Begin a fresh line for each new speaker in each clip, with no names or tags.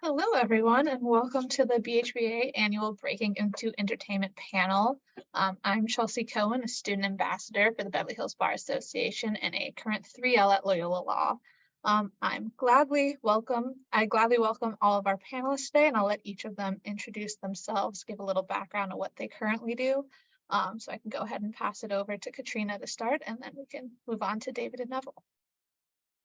Hello, everyone, and welcome to the BHBA annual Breaking into Entertainment panel. I'm Chelsea Cohen, a student ambassador for the Beverly Hills Bar Association and a current 3L at Loyola Law. I gladly welcome all of our panelists today, and I'll let each of them introduce themselves, give a little background on what they currently do. So I can go ahead and pass it over to Katrina to start, and then we can move on to David and Neville.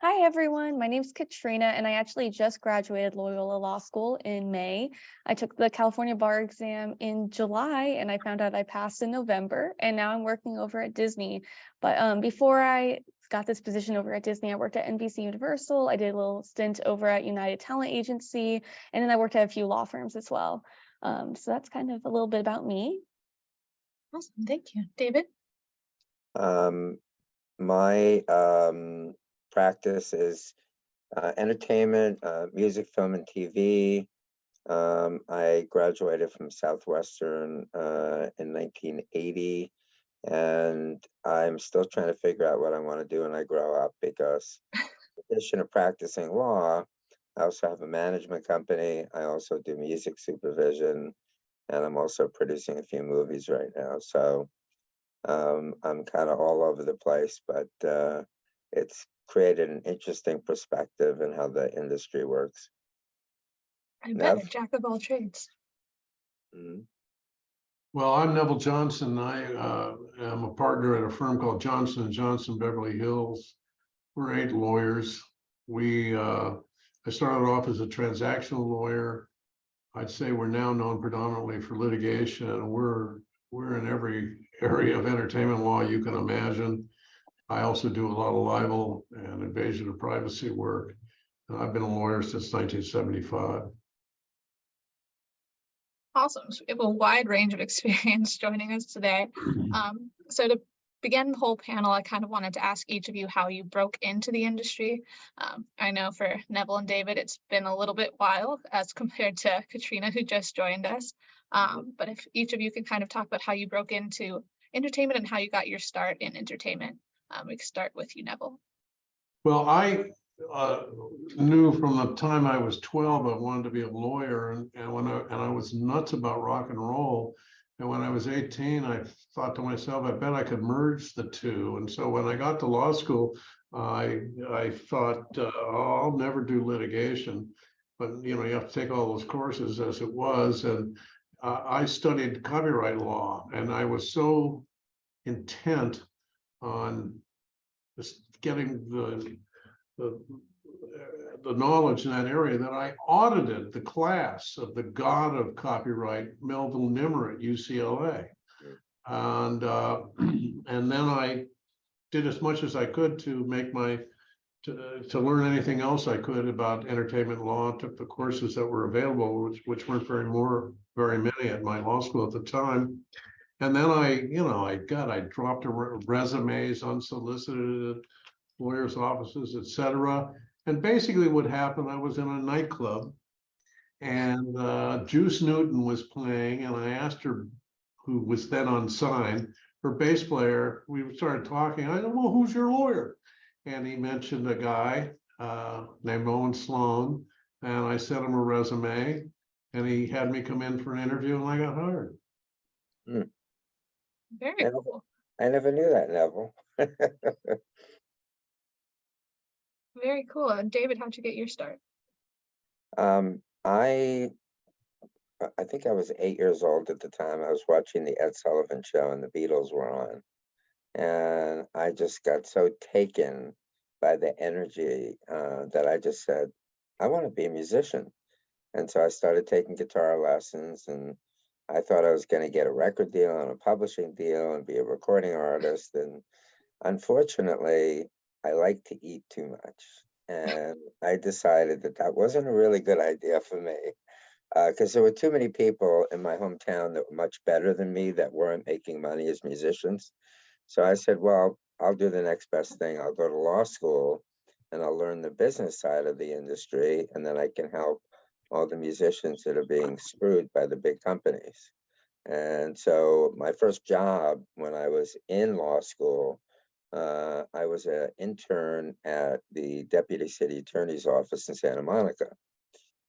Hi, everyone. My name is Katrina, and I actually just graduated Loyola Law School in May. I took the California bar exam in July, and I found out I passed in November, and now I'm working over at Disney. But before I got this position over at Disney, I worked at NBC Universal. I did a little stint over at United Talent Agency, and then I worked at a few law firms as well. So that's kind of a little bit about me.
Awesome. Thank you. David?
My practice is entertainment, music, film, and TV. I graduated from Southwestern in 1980, and I'm still trying to figure out what I want to do when I grow up, because in addition to practicing law, I also have a management company. I also do music supervision, and I'm also producing a few movies right now. So I'm kind of all over the place, but it's created an interesting perspective in how the industry works.
I bet, a jack of all trades.
Well, I'm Neville Johnson. I am a partner at a firm called Johnson & Johnson, Beverly Hills. We're 8 lawyers. I started off as a transactional lawyer. I'd say we're now known predominantly for litigation. We're in every area of entertainment law you can imagine. I also do a lot of libel and invasion of privacy work. I've been a lawyer since 1975.
Awesome. So we have a wide range of experience joining us today. So to begin the whole panel, I kind of wanted to ask each of you how you broke into the industry. I know for Neville and David, it's been a little bit while as compared to Katrina, who just joined us. But if each of you can kind of talk about how you broke into entertainment and how you got your start in entertainment. We can start with you, Neville.
Well, I knew from the time I was 12 I wanted to be a lawyer, and I was nuts about rock and roll. And when I was 18, I thought to myself, I bet I could merge the two. And so when I got to law school, I thought, oh, I'll never do litigation. But you have to take all those courses as it was. And I studied copyright law, and I was so intent on just getting the knowledge in that area that I audited the class of the god of copyright, Melville Nimmer at UCLA. And then I did as much as I could to make to learn anything else I could about entertainment law. Took the courses that were available, which weren't very many at my law school at the time. And then I dropped resumes unsolicited at lawyers' offices, etc. And basically what happened, I was in a nightclub, and Juice Newton was playing, and I asked her, who was then unsigned, her bass player. We started talking. I said, well, who's your lawyer? And he mentioned a guy named Owen Sloan, and I sent him a resume, and he had me come in for an interview, and I got hired.
Very cool.
I never knew that, Neville.
Very cool. And David, how'd you get your start?
I think I was 8 years old at the time. I was watching the Ed Sullivan Show, and the Beatles were on. And I just got so taken by the energy that I just said, I want to be a musician. And so I started taking guitar lessons, and I thought I was going to get a record deal and a publishing deal and be a recording artist. And unfortunately, I like to eat too much. And I decided that wasn't a really good idea for me, because there were too many people in my hometown that were much better than me that weren't making money as musicians. So I said, well, I'll do the next best thing. I'll go to law school and I'll learn the business side of the industry, and then I can help all the musicians that are being screwed by the big companies. And so my first job when I was in law school, I was an intern at the Deputy City Attorney's office in Santa Monica.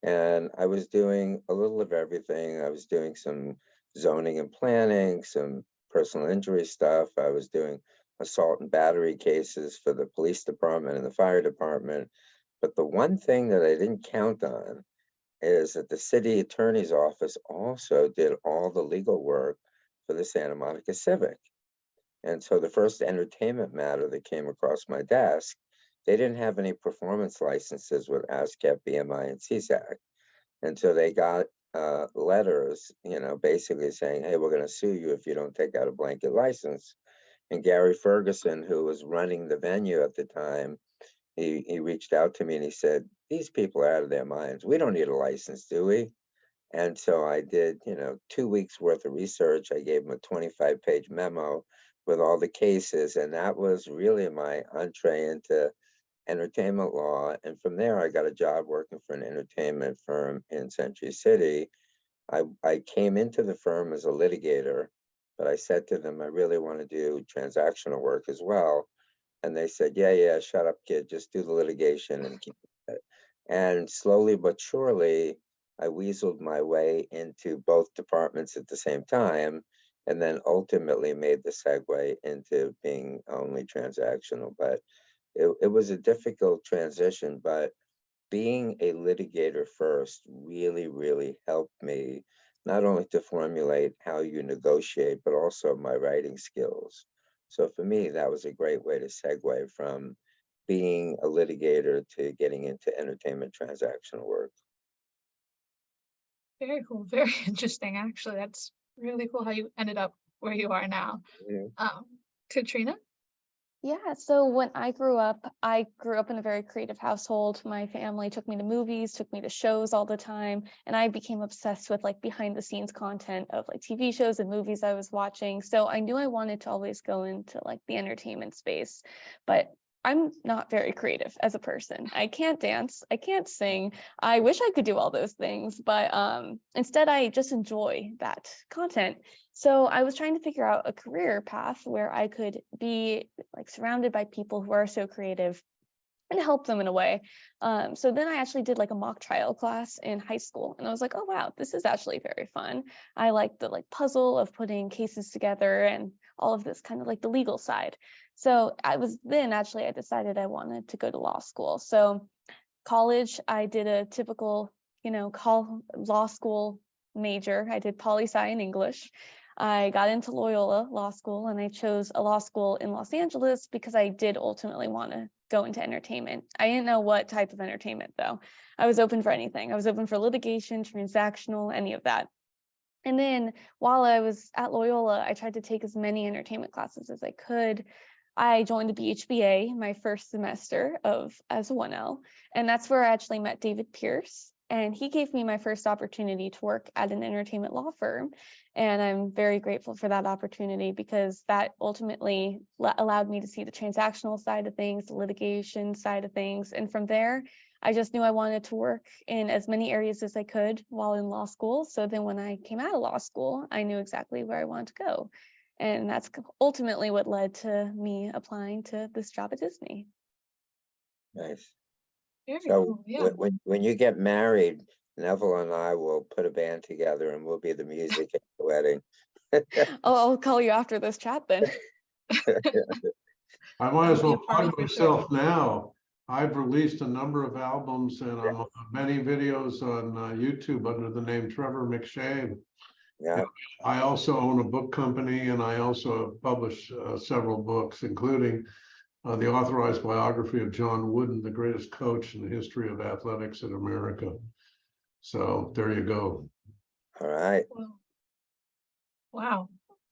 And I was doing a little of everything. I was doing some zoning and planning, some personal injury stuff. I was doing assault and battery cases for the police department and the fire department. But the one thing that I didn't count on is that the city attorney's office also did all the legal work for the Santa Monica Civic. And so the first entertainment matter that came across my desk, they didn't have any performance licenses with ASCAP, BMI, and CSAC. And so they got letters, basically saying, hey, we're going to sue you if you don't take out a blanket license. And Gary Ferguson, who was running the venue at the time, he reached out to me and he said, these people are out of their minds. We don't need a license, do we? And so I did, 2 weeks worth of research. I gave him a 25-page memo with all the cases. And that was really my entree into entertainment law. And from there, I got a job working for an entertainment firm in Century City. I came into the firm as a litigator, but I said to them, I really want to do transactional work as well. And they said, yeah, shut up, kid, just do the litigation and keep it. And slowly but surely, I weaseled my way into both departments at the same time, and then ultimately made the segue into being only transactional. But it was a difficult transition, but being a litigator first really, really helped me not only to formulate how you negotiate, but also my writing skills. So for me, that was a great way to segue from being a litigator to getting into entertainment transactional work.
Very cool. Very interesting, actually. That's really cool how you ended up where you are now.
Yeah.
Katrina?
Yeah, so when I grew up in a very creative household. My family took me to movies, took me to shows all the time, and I became obsessed with like behind the scenes content of like TV shows and movies I was watching. So I knew I wanted to always go into like the entertainment space, but I'm not very creative as a person. I can't dance, I can't sing. I wish I could do all those things, but instead I just enjoy that content. So I was trying to figure out a career path where I could be like surrounded by people who are so creative and help them in a way. So then I actually did like a mock trial class in high school, and I was like, oh wow, this is actually very fun. I like the like puzzle of putting cases together and all of this kind of like the legal side. So I decided I wanted to go to law school. So college, I did a typical, law school major. I did poli-sci and English. I got into Loyola Law School, and I chose a law school in Los Angeles because I did ultimately want to go into entertainment. I didn't know what type of entertainment though. I was open for anything. I was open for litigation, transactional, any of that. And then while I was at Loyola, I tried to take as many entertainment classes as I could. I joined the BHBA my first semester as a 1L, and that's where I actually met David Pierce. And he gave me my first opportunity to work at an entertainment law firm. And I'm very grateful for that opportunity because that ultimately allowed me to see the transactional side of things, the litigation side of things. And from there, I just knew I wanted to work in as many areas as I could while in law school. So then when I came out of law school, I knew exactly where I wanted to go. And that's ultimately what led to me applying to this job at Disney.
Nice.
Very
So
cool. Yeah.
when you get married, Neville and I will put a band together and we'll be the music at the wedding.
I'll call you after this chat then.
I might as
It'll be
well
a party
plug
for sure.
myself now. I've released a number of albums and I'm on many videos on YouTube under the name Trevor McShane.
Yeah,
I also own a book company, and I also publish several books, including the authorized biography of John Wooden, the greatest coach in the history of athletics in America. So there you go.
all right.
Wow.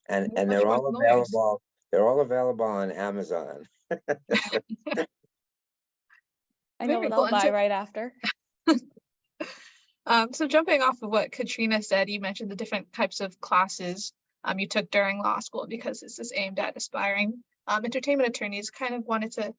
And
Much
they're
more
all
than lawyers.
available. They're all available on Amazon.
I know
Very
what
cool.
I'll buy right after.
So jumping off of what Katrina said, you mentioned the different types of classes you took during law school because this is aimed at aspiring entertainment attorneys. Kind of wanted to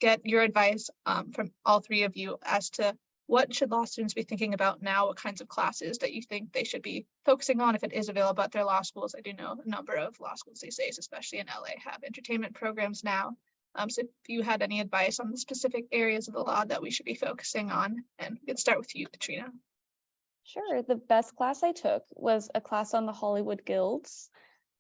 get your advice from all three of you as to what should law students be thinking about now, what kinds of classes that you think they should be focusing on if it is available at their law schools. I do know a number of law schools these days, especially in LA, have entertainment programs now. So if you had any advice on the specific areas of the law that we should be focusing on, and we could start with you, Katrina.
Sure. The best class I took was a class on the Hollywood guilds.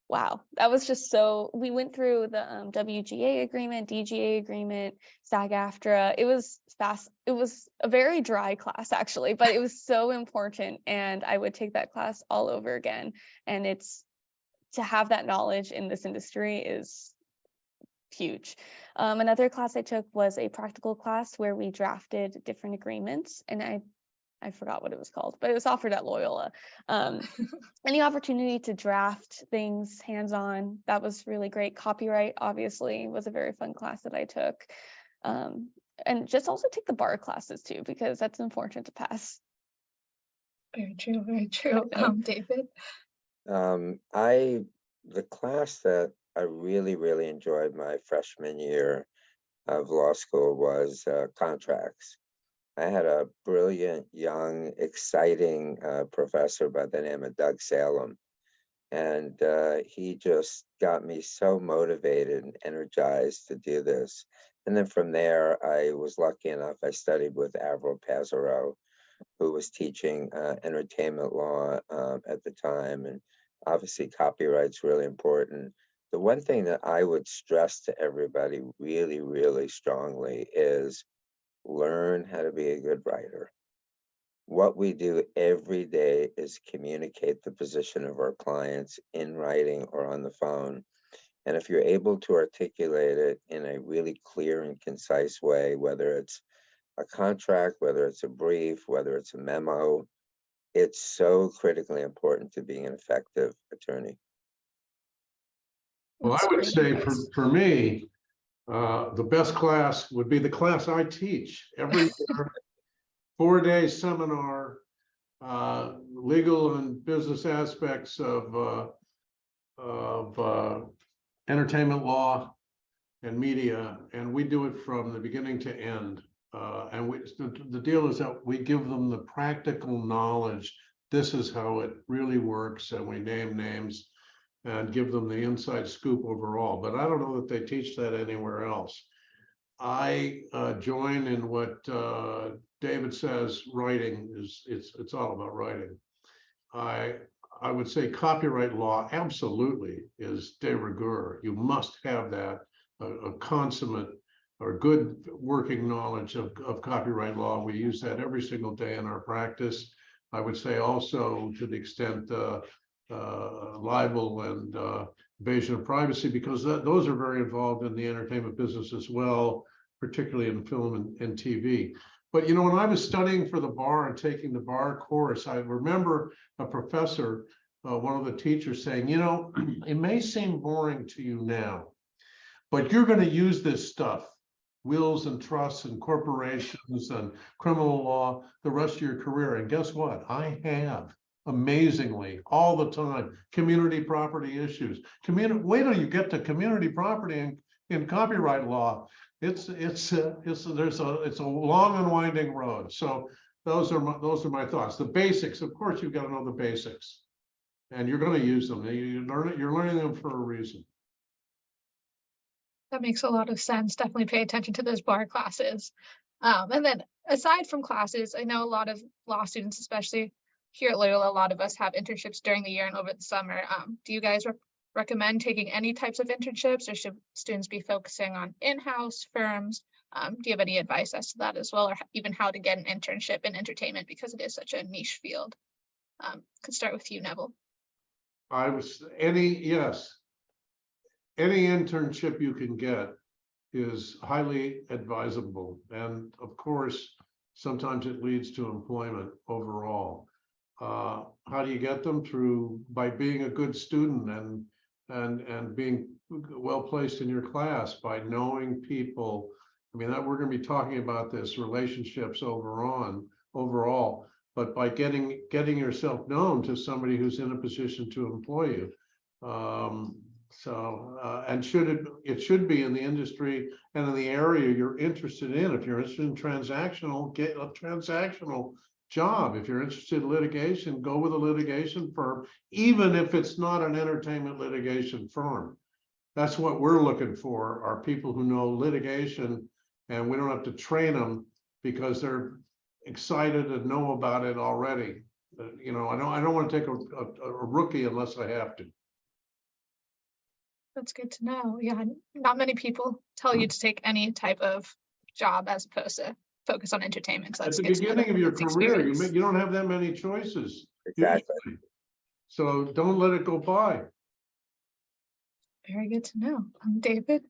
Wow, that was just so, we went through the WGA agreement, DGA agreement, SAG-AFTRA. It was fast. It was a very dry class actually, but it was so important, and I would take that class all over again. And it's, to have that knowledge in this industry is huge. Another class I took was a practical class where we drafted different agreements, and I forgot what it was called, but it was offered at Loyola. Any opportunity to draft things hands-on, that was really great. Copyright, obviously, was a very fun class that I took. And just also take the bar classes too, because that's important to pass.
Very true, very true. David?
The class that I really enjoyed my freshman year of law school was contracts. I had a brilliant, young, exciting professor by the name of Doug Salem. And he just got me so motivated and energized to do this. And then from there, I was lucky enough, I studied with Avril Pazereau, who was teaching entertainment law at the time. And obviously copyright's really important. The one thing that I would stress to everybody really strongly is learn how to be a good writer. What we do every day is communicate the position of our clients in writing or on the phone. And if you're able to articulate it in a really clear and concise way, whether it's a contract, whether it's a brief, whether it's a memo, it's so critically important to being an effective attorney.
Well, I would say for me, the best class would be the class I teach every year, 4-day seminar, legal and business aspects of entertainment law and media, and we do it from the beginning to end. And the deal is that we give them the practical knowledge. This is how it really works, and we name names and give them the inside scoop overall. But I don't know that they teach that anywhere else. I join in what David says. Writing is it's all about writing. I would say copyright law absolutely is de rigueur. You must have that a consummate or good working knowledge of copyright law. We use that every single day in our practice. I would say also to the extent libel and invasion of privacy, because those are very involved in the entertainment business as well, particularly in film and TV. But you know, when I was studying for the bar and taking the bar course, I remember a professor, one of the teachers saying, you know, it may seem boring to you now, but you're going to use this stuff, wills and trusts and corporations and criminal law, the rest of your career. And guess what? I have. Amazingly, all the time, community property issues. Wait till you get to community property in copyright law. It's a long and winding road. So those are my thoughts. The basics, of course, you've got to know the basics, and you're going to use them. You're learning them for a reason.
That makes a lot of sense. Definitely pay attention to those bar classes. And then aside from classes, I know a lot of law students, especially here at Loyola, a lot of us have internships during the year and over the summer. Do you guys recommend taking any types of internships, or should students be focusing on in-house firms? Do you have any advice as to that as well, or even how to get an internship in entertainment, because it is such a niche field? Could start with you, Neville.
Yes. Any internship you can get is highly advisable. And of course, sometimes it leads to employment overall. How do you get them? By being a good student and being well placed in your class, by knowing people. I mean, that we're going to be talking about this, relationships overall, but by getting yourself known to somebody who's in a position to employ you. And it should be in the industry and in the area you're interested in. If you're interested in transactional, get a transactional job. If you're interested in litigation, go with a litigation firm, even if it's not an entertainment litigation firm. That's what we're looking for, are people who know litigation, and we don't have to train them because they're excited and know about it already. You know, I don't want to take a rookie unless I have to.
That's good to know. Yeah, not many people tell you to take any type of job as opposed to focus on entertainment. So
At
that's
the
good to know
beginning
that
of your
it's
career,
experience.
you don't have that many choices.
Exactly.
Usually. So don't let it go by.
Very good to know. David.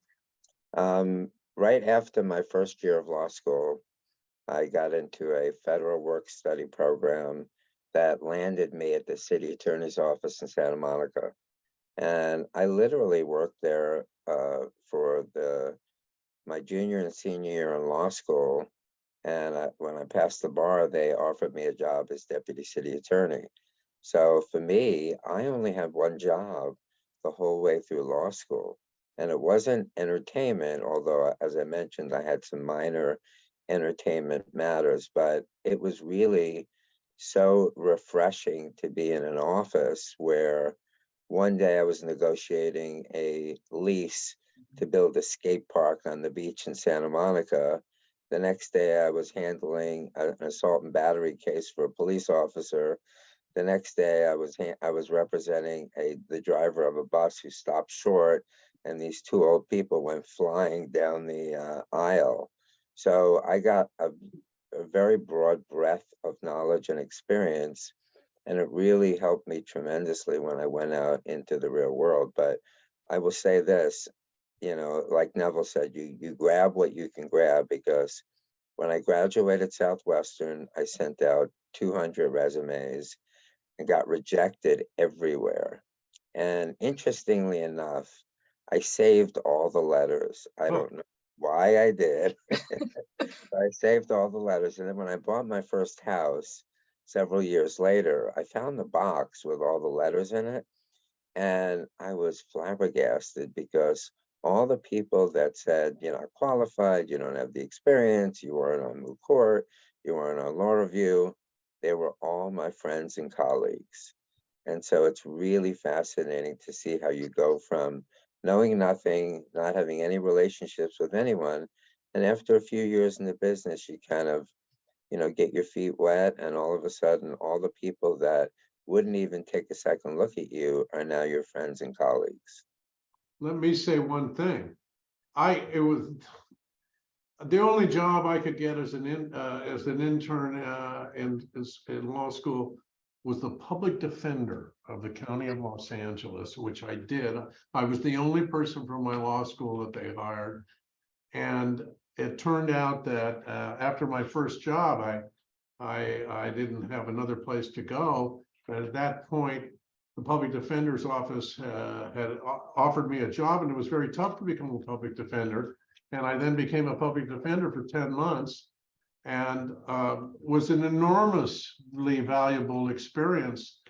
Right after my first year of law school, I got into a federal work study program that landed me at the city attorney's office in Santa Monica. And I literally worked there for my junior and senior year in law school. And when I passed the bar, they offered me a job as deputy city attorney. So for me, I only had one job the whole way through law school. And it wasn't entertainment, although, as I mentioned, I had some minor entertainment matters, but it was really so refreshing to be in an office where one day I was negotiating a lease to build a skate park on the beach in Santa Monica. The next day I was handling an assault and battery case for a police officer. The next day I was representing the driver of a bus who stopped short, and these two old people went flying down the aisle. So I got a very broad breadth of knowledge and experience, and it really helped me tremendously when I went out into the real world. But I will say this, you know, like Neville said, you grab what you can grab, because when I graduated Southwestern, I sent out 200 resumes and got rejected everywhere. And interestingly enough, I saved all the letters. I don't know why I did. I saved all the letters. And then when I bought my first house several years later, I found the box with all the letters in it. And I was flabbergasted, because all the people that said, you're not qualified, you don't have the experience, you weren't on moot court, you weren't on law review, they were all my friends and colleagues. And so it's really fascinating to see how you go from knowing nothing, not having any relationships with anyone, and after a few years in the business, you kind of, you know, get your feet wet, and all of a sudden, all the people that wouldn't even take a second look at you are now your friends and colleagues.
Let me say one thing. It was the only job I could get as an intern in law school was the public defender of the county of Los Angeles, which I did. I was the only person from my law school that they hired. And it turned out that after my first job, I didn't have another place to go. But at that point, the public defender's office had offered me a job, and it was very tough to become a public defender. And I then became a public defender for 10 months, and was an enormously valuable experience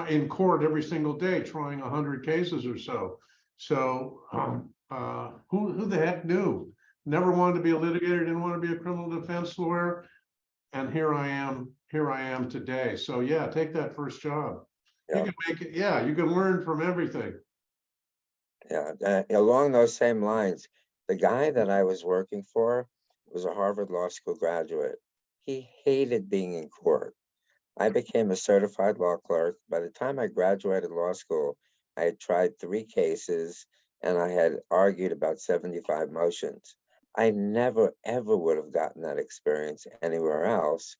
in court every single day, trying 100 cases or so. So who the heck knew? Never wanted to be a litigator, didn't want to be a criminal defense lawyer. And here I am today. So yeah, take that first job.
Yeah.
You can make it, yeah, you can learn from everything.
Yeah, along those same lines, the guy that I was working for was a Harvard Law School graduate. He hated being in court. I became a certified law clerk. By the time I graduated law school, I had tried 3 cases and I had argued about 75 motions. I never, ever would have gotten that experience anywhere else.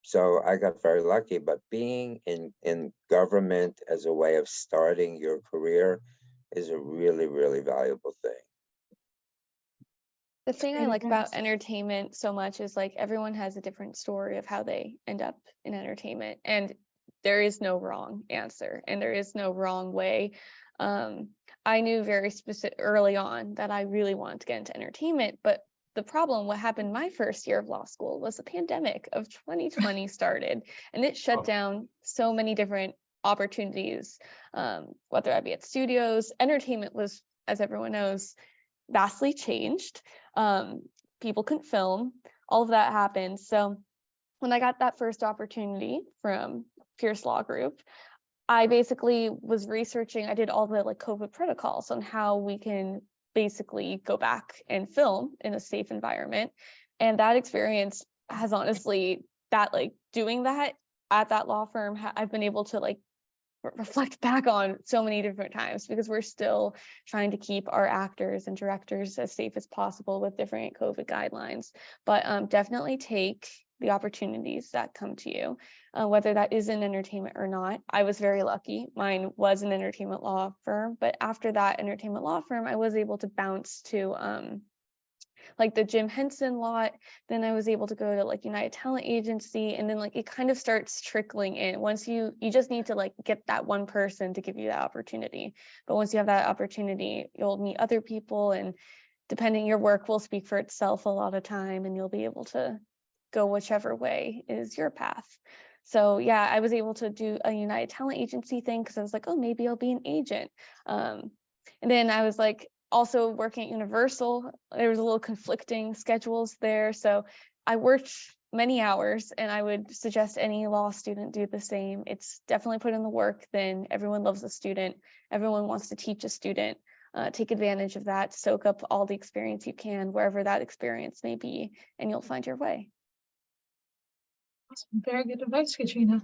So I got very lucky, but being in government as a way of starting your career is a really, really valuable thing.
The thing I like about entertainment so much is like everyone has a different story of how they end up in entertainment, and there is no wrong answer and there is no wrong way. I knew very specific early on that I really wanted to get into entertainment, but the problem, what happened my first year of law school, was the pandemic of 2020 started, and it shut down so many different opportunities, whether that be at studios. Entertainment was, as everyone knows, vastly changed. People couldn't film, all of that happened. So when I got that first opportunity from Pierce Law Group, I basically was researching, I did all the like COVID protocols on how we can basically go back and film in a safe environment. And that experience has honestly, that like doing that at that law firm, I've been able to like reflect back on so many different times, because we're still trying to keep our actors and directors as safe as possible with different COVID guidelines. But definitely take the opportunities that come to you, whether that is in entertainment or not. I was very lucky. Mine was an entertainment law firm, but after that entertainment law firm, I was able to bounce to like the Jim Henson lot. Then I was able to go to like United Talent Agency, and then like it kind of starts trickling in. Once you just need to like get that one person to give you that opportunity. But once you have that opportunity, you'll meet other people, and depending, your work will speak for itself a lot of time, and you'll be able to go whichever way is your path. So yeah, I was able to do a United Talent Agency thing because I was like, oh, maybe I'll be an agent. And then I was like, also working at Universal, there was a little conflicting schedules there. So I worked many hours, and I would suggest any law student do the same. It's definitely put in the work. Then everyone loves a student. Everyone wants to teach a student. Take advantage of that, soak up all the experience you can, wherever that experience may be, and you'll find your way.
Awesome. Very good advice, Katrina.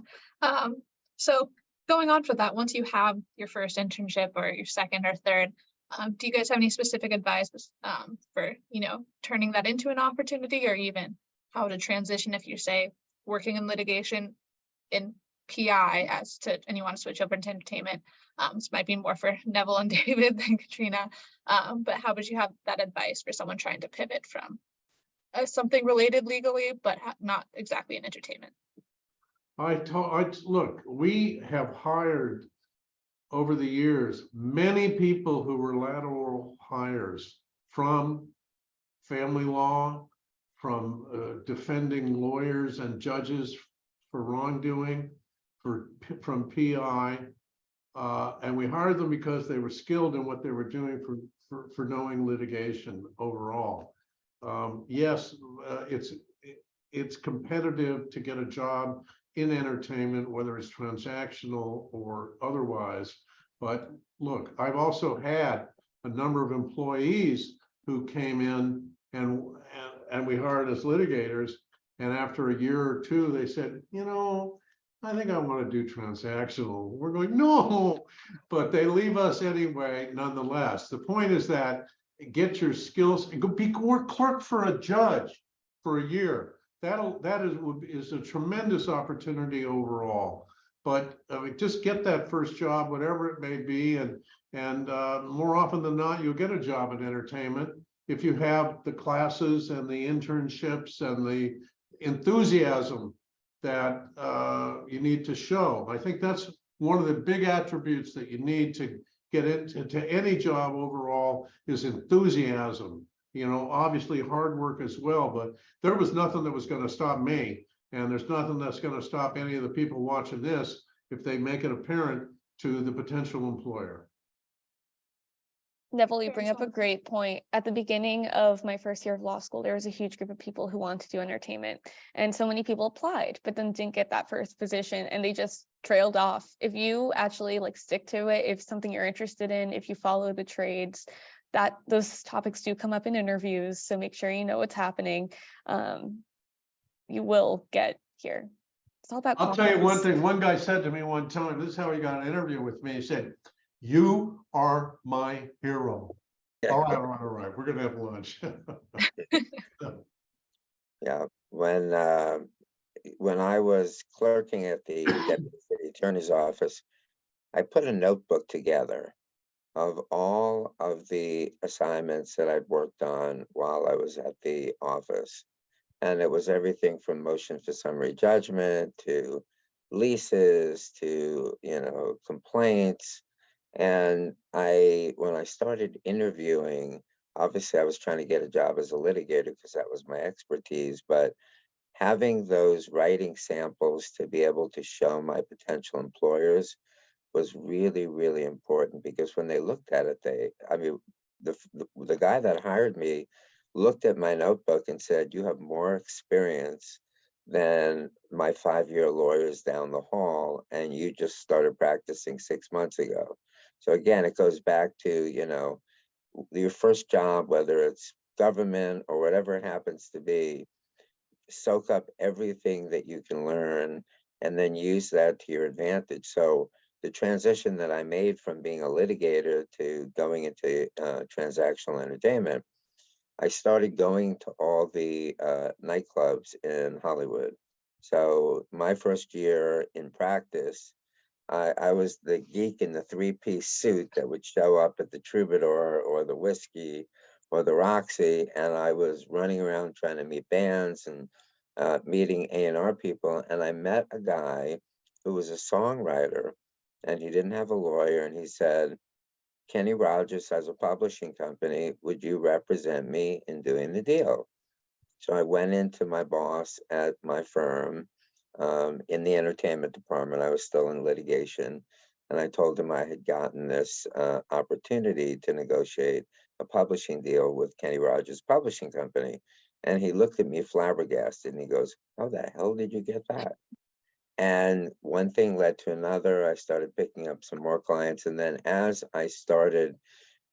So going on for that, once you have your first internship or your second or third, do you guys have any specific advice for, turning that into an opportunity, or even how to transition if you say working in litigation in PI and you want to switch over to entertainment? This might be more for Neville and David than Katrina, but how would you have that advice for someone trying to pivot from something related legally, but not exactly in entertainment?
Look, we have hired over the years many people who were lateral hires from family law, from defending lawyers and judges for wrongdoing, from PI, and we hired them because they were skilled in what they were doing for knowing litigation overall. Yes, it's competitive to get a job in entertainment, whether it's transactional or otherwise. But look, I've also had a number of employees who came in and we hired as litigators, and after a year or two, they said, I think I want to do transactional. We're going, no, but they leave us anyway, nonetheless. The point is that get your skills and go work clerk for a judge for a year. That is a tremendous opportunity overall. But just get that first job, whatever it may be, and more often than not, you'll get a job in entertainment if you have the classes and the internships and the enthusiasm that you need to show. I think that's one of the big attributes that you need to get into any job overall is enthusiasm. Obviously hard work as well, but there was nothing that was going to stop me, and there's nothing that's going to stop any of the people watching this if they make it apparent to the potential employer.
Neville, you bring up a great point. At the beginning of my first year of law school, there was a huge group of people who wanted to do entertainment, and so many people applied, but then didn't get that first position, and they just trailed off. If you actually stick to it, if something you're interested in, if you follow the trades, that those topics do come up in interviews, so make sure you know what's happening. You will get here. It's all about confidence.
I'll tell you one thing. One guy said to me one time, this is how he got an interview with me. He said, "You are my hero." All right. We're gonna have lunch.
Yeah, when I was clerking at the Deputy City Attorney's Office, I put a notebook together of all of the assignments that I'd worked on while I was at the office. And it was everything from motion for summary judgment to leases to, complaints. And when I started interviewing, obviously I was trying to get a job as a litigator because that was my expertise, but having those writing samples to be able to show my potential employers was really, really important, because when they looked at it, the guy that hired me looked at my notebook and said, "You have more experience than my 5-year lawyers down the hall, and you just started practicing 6 months ago. So again, it goes back to, you know, your first job, whether it's government or whatever it happens to be, soak up everything that you can learn and then use that to your advantage. So the transition that I made from being a litigator to going into transactional entertainment, I started going to all the nightclubs in Hollywood. So my first year in practice, I was the geek in the 3-piece suit that would show up at the Troubadour or the Whiskey or the Roxy, and I was running around trying to meet bands and meeting A&R people. And I met a guy who was a songwriter, and he didn't have a lawyer, and he said, Kenny Rogers has a publishing company. Would you represent me in doing the deal? So I went into my boss at my firm in the entertainment department. I was still in litigation. And I told him I had gotten this opportunity to negotiate a publishing deal with Kenny Rogers Publishing Company. And he looked at me flabbergasted and he goes, how the hell did you get that? And one thing led to another. I started picking up some more clients. And then as I started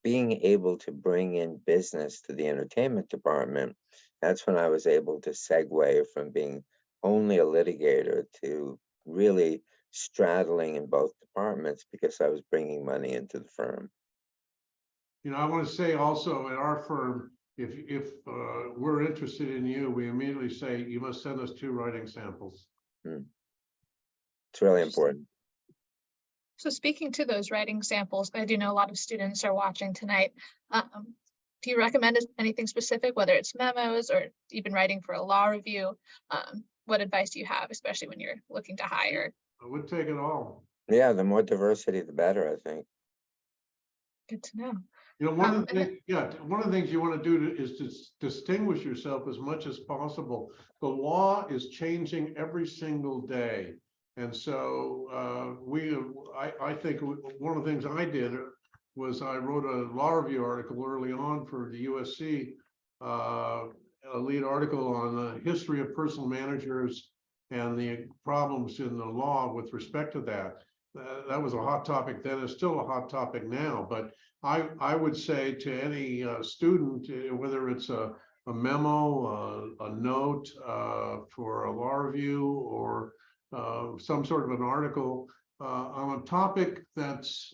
being able to bring in business to the entertainment department, that's when I was able to segue from being only a litigator to really straddling in both departments because I was bringing money into the firm.
You know, I want to say also at our firm, if we're interested in you, we immediately say, you must send us 2 writing samples.
It's really important.
So speaking to those writing samples, I do know a lot of students are watching tonight. Do you recommend anything specific, whether it's memos or even writing for a law review? What advice do you have, especially when you're looking to hire?
I would take it all.
Yeah, the more diversity, the better, I think.
Good to know.
You know, one of the things you want to do is to distinguish yourself as much as possible. The law is changing every single day. And so I think one of the things I did was I wrote a law review article early on for the USC, a lead article on the history of personal managers and the problems in the law with respect to that. That was a hot topic then. It's still a hot topic now, but I would say to any student, whether it's a memo, a note for a law review, or some sort of an article on a topic that's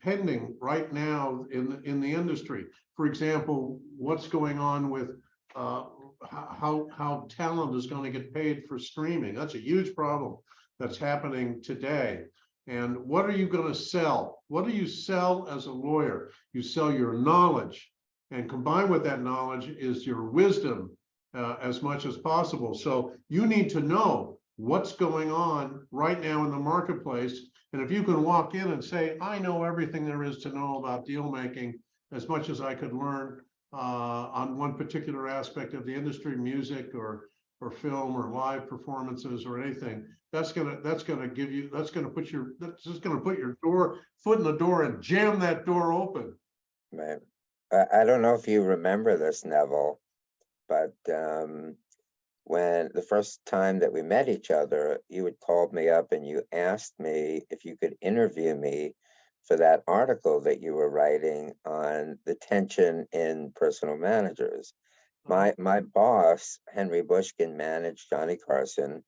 pending right now in the industry. For example, what's going on with how talent is going to get paid for streaming. That's a huge problem that's happening today. And what are you going to sell? What do you sell as a lawyer? You sell your knowledge, and combined with that knowledge is your wisdom as much as possible. So you need to know what's going on right now in the marketplace. And if you can walk in and say, I know everything there is to know about deal making, as much as I could learn on one particular aspect of the industry, music or film or live performances or anything, that's gonna put your foot in the door and jam that door open.
Right. I don't know if you remember this, Neville, but when the first time that we met each other, you had called me up and you asked me if you could interview me for that article that you were writing on the tension in personal managers. My boss, Henry Bushkin, managed Johnny Carson,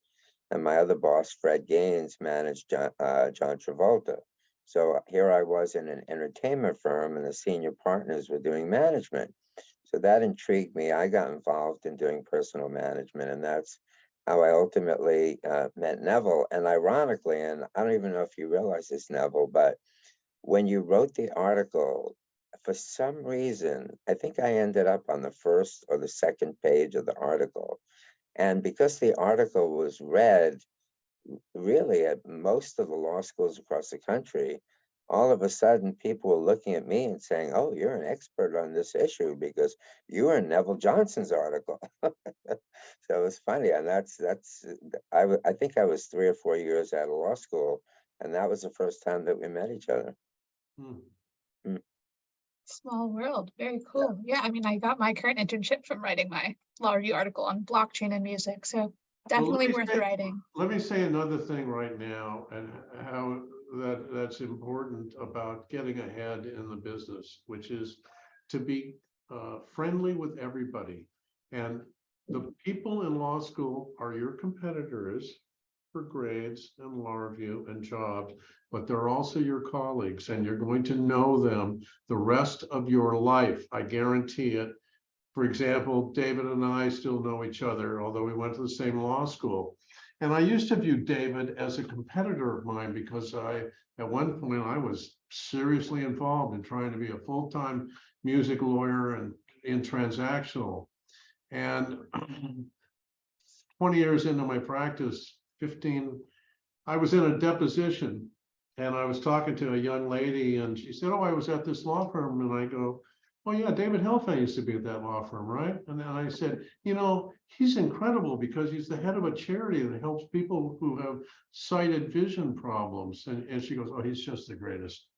and my other boss, Fred Gaines, managed John Travolta. So here I was in an entertainment firm, and the senior partners were doing management. So that intrigued me. I got involved in doing personal management, and that's how I ultimately met Neville. And ironically, and I don't even know if you realize this, Neville, but when you wrote the article, for some reason, I think I ended up on the first or the second page of the article. And because the article was read really at most of the law schools across the country, all of a sudden people were looking at me and saying, oh, you're an expert on this issue because you were in Neville Johnson's article. So it was funny. And I think I was 3 or 4 years out of law school, and that was the first time that we met each other.
Small world, very cool. Yeah, I mean, I got my current internship from writing my law review article on blockchain and music, so
Well,
definitely worth writing.
let me say another thing right now, and how that's important about getting ahead in the business, which is to be friendly with everybody. And the people in law school are your competitors for grades and law review and jobs, but they're also your colleagues, and you're going to know them the rest of your life. I guarantee it. For example, David and I still know each other, although we went to the same law school. And I used to view David as a competitor of mine because at one point, I was seriously involved in trying to be a full-time music lawyer and in transactional. And 20 years into my practice, 15, I was in a deposition and I was talking to a young lady and she said, "Oh, I was at this law firm." And I go, "Oh yeah, David Helfant used to be at that law firm, right?" And then I said, "You know, he's incredible because he's the head of a charity that helps people who have sighted vision problems." And she goes, "Oh, he's just the greatest."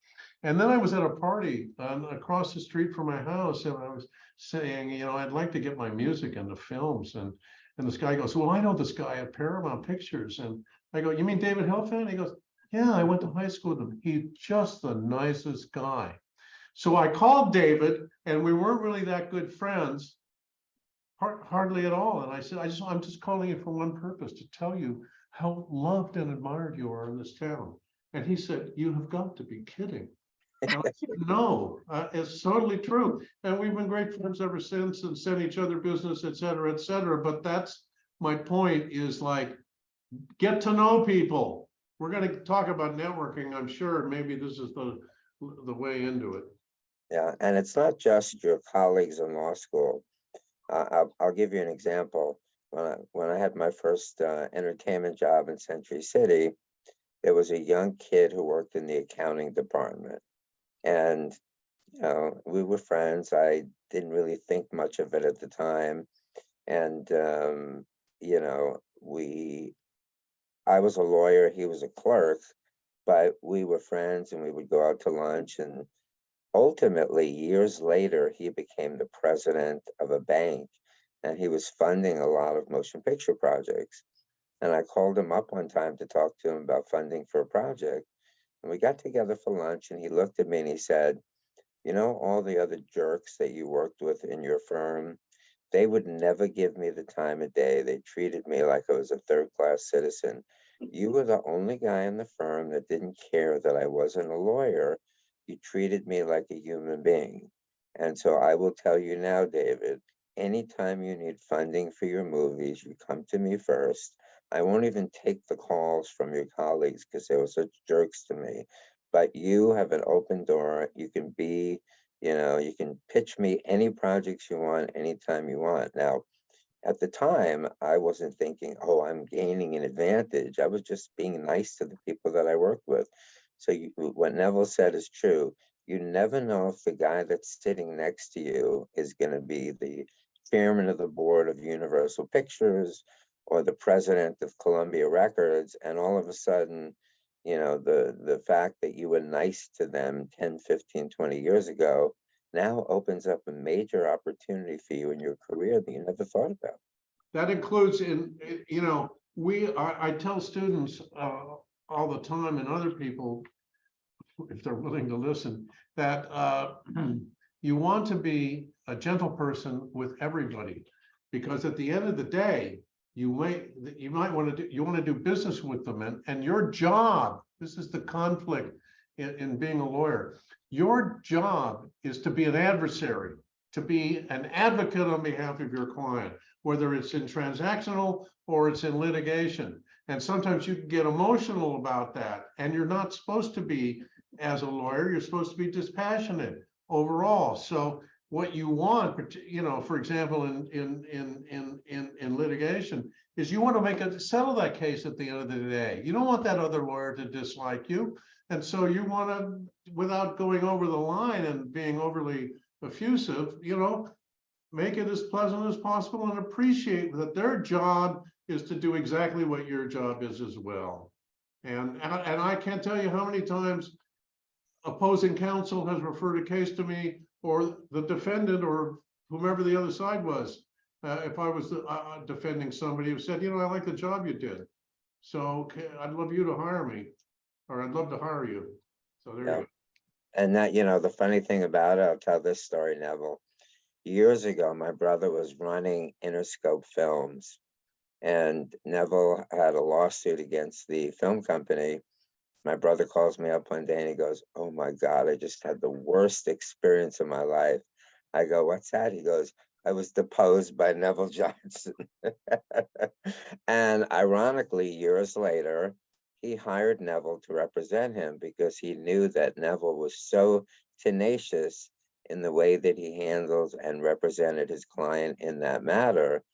And then I was at a party across the street from my house, and I was saying, you know, I'd like to get my music into films. And this guy goes, "Well, I know this guy at Paramount Pictures." And I go, "You mean David Helfant?" He goes, "Yeah, I went to high school with him. He's just the nicest guy." So I called David, and we weren't really that good friends, hardly at all. And I said, I'm just calling you for one purpose, to tell you how loved and admired you are in this town." And he said, "You have got to be kidding." And I said, "No, it's totally true." And we've been great friends ever since and sent each other business, et cetera, et cetera. But that's my point, is like, get to know people. We're going to talk about networking, I'm sure. Maybe this is the way into it.
Yeah, and it's not just your colleagues in law school. I'll give you an example. When I had my first entertainment job in Century City, there was a young kid who worked in the accounting department. And we were friends. I didn't really think much of it at the time. And you know, I was a lawyer, he was a clerk, but we were friends and we would go out to lunch. And ultimately, years later, he became the president of a bank and he was funding a lot of motion picture projects. And I called him up one time to talk to him about funding for a project. And we got together for lunch and he looked at me and he said, "You know, all the other jerks that you worked with in your firm, they would never give me the time of day. They treated me like I was a third-class citizen. You were the only guy in the firm that didn't care that I wasn't a lawyer. You treated me like a human being. And so I will tell you now, David, anytime you need funding for your movies, you come to me first. I won't even take the calls from your colleagues because they were such jerks to me. But you have an open door. You can be, you know, you can pitch me any projects you want, anytime you want." Now, at the time, I wasn't thinking, "Oh, I'm gaining an advantage." I was just being nice to the people that I worked with. So what Neville said is true. You never know if the guy that's sitting next to you is going to be the chairman of the board of Universal Pictures or the president of Columbia Records. And all of a sudden, you know, the fact that you were nice to them 10, 15, 20 years ago now opens up a major opportunity for you in your career that you never thought about.
That includes you know, I tell students all the time, and other people, if they're willing to listen, that you want to be a gentle person with everybody, because at the end of the day, you might want to do business with them, and your job, this is the conflict in being a lawyer, your job is to be an adversary, to be an advocate on behalf of your client, whether it's in transactional or it's in litigation. And sometimes you can get emotional about that, and you're not supposed to be. As a lawyer, you're supposed to be dispassionate overall. So what you want, you know, for example, in litigation, is you want to settle that case at the end of the day. You don't want that other lawyer to dislike you. And so you want to, without going over the line and being overly effusive, you know, make it as pleasant as possible and appreciate that their job is to do exactly what your job is as well. And I can't tell you how many times opposing counsel has referred a case to me or the defendant or whomever the other side was. If I was defending somebody who said, you know, I like the job you did, so I'd love you to hire me, or I'd love to hire you. So there you
Yeah.
go.
And that, you know, the funny thing about it, I'll tell this story, Neville. Years ago, my brother was running Interscope Films, and Neville had a lawsuit against the film company. My brother calls me up one day and he goes, "Oh my God, I just had the worst experience of my life." I go, "What's that?" He goes, "I was deposed by Neville Johnson." And ironically, years later, he hired Neville to represent him because he knew that Neville was so tenacious in the way that he handled and represented his client in that matter,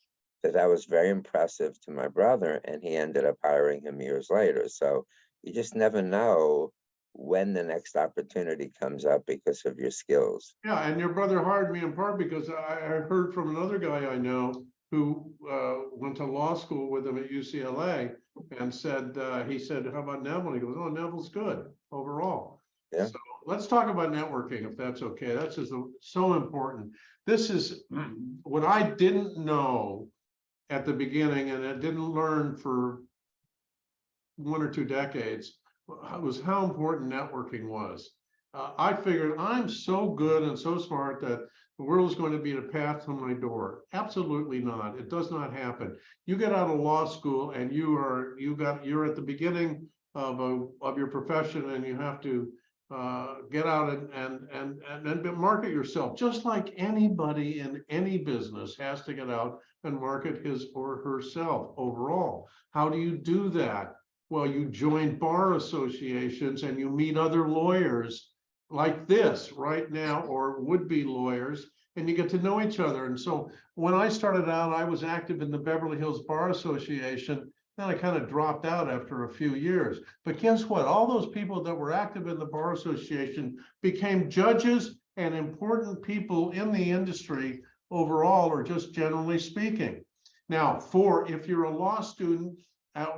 that was very impressive to my brother, and he ended up hiring him years later. So you just never know when the next opportunity comes up because of your skills.
Yeah, and your brother hired me in part because I heard from another guy I know who went to law school with him at UCLA and said, he said, "How about Neville?" He goes, "Oh, Neville's good overall."
Yeah.
So let's talk about networking, if that's okay. That's just so important. This is what I didn't know at the beginning, and I didn't learn for 1 or 2 decades, was how important networking was. I figured I'm so good and so smart that the world is going to be a path to my door. Absolutely not. It does not happen. You get out of law school and you're at the beginning of your profession, and you have to get out and market yourself, just like anybody in any business has to get out and market his or herself overall. How do you do that? Well, you join bar associations and you meet other lawyers like this right now, or would-be lawyers, and you get to know each other. And so when I started out, I was active in the Beverly Hills Bar Association. Then I kind of dropped out after a few years. But guess what? All those people that were active in the Bar Association became judges and important people in the industry overall, or just generally speaking. Now, if you're a law student,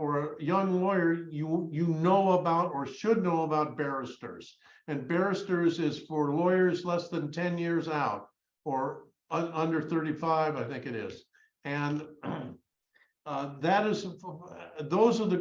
or a young lawyer, you know about or should know about Barristers. And Barristers is for lawyers less than 10 years out, or under 35, I think it is. And that is, those are the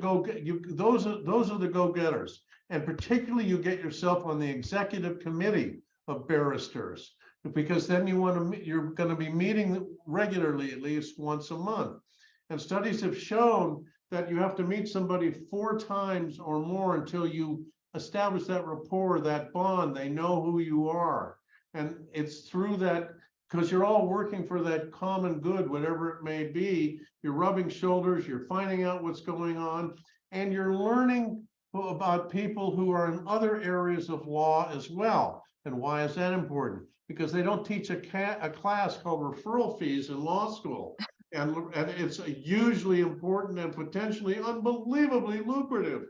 go-getters. And particularly, you get yourself on the executive committee of Barristers, because then you're going to be meeting regularly, at least once a month. And studies have shown that you have to meet somebody 4 times or more until you establish that rapport, that bond. They know who you are. And it's through that, because you're all working for that common good, whatever it may be. You're rubbing shoulders, you're finding out what's going on, and you're learning about people who are in other areas of law as well. And why is that important? Because they don't teach a class called referral fees in law school. And it's hugely important and potentially unbelievably lucrative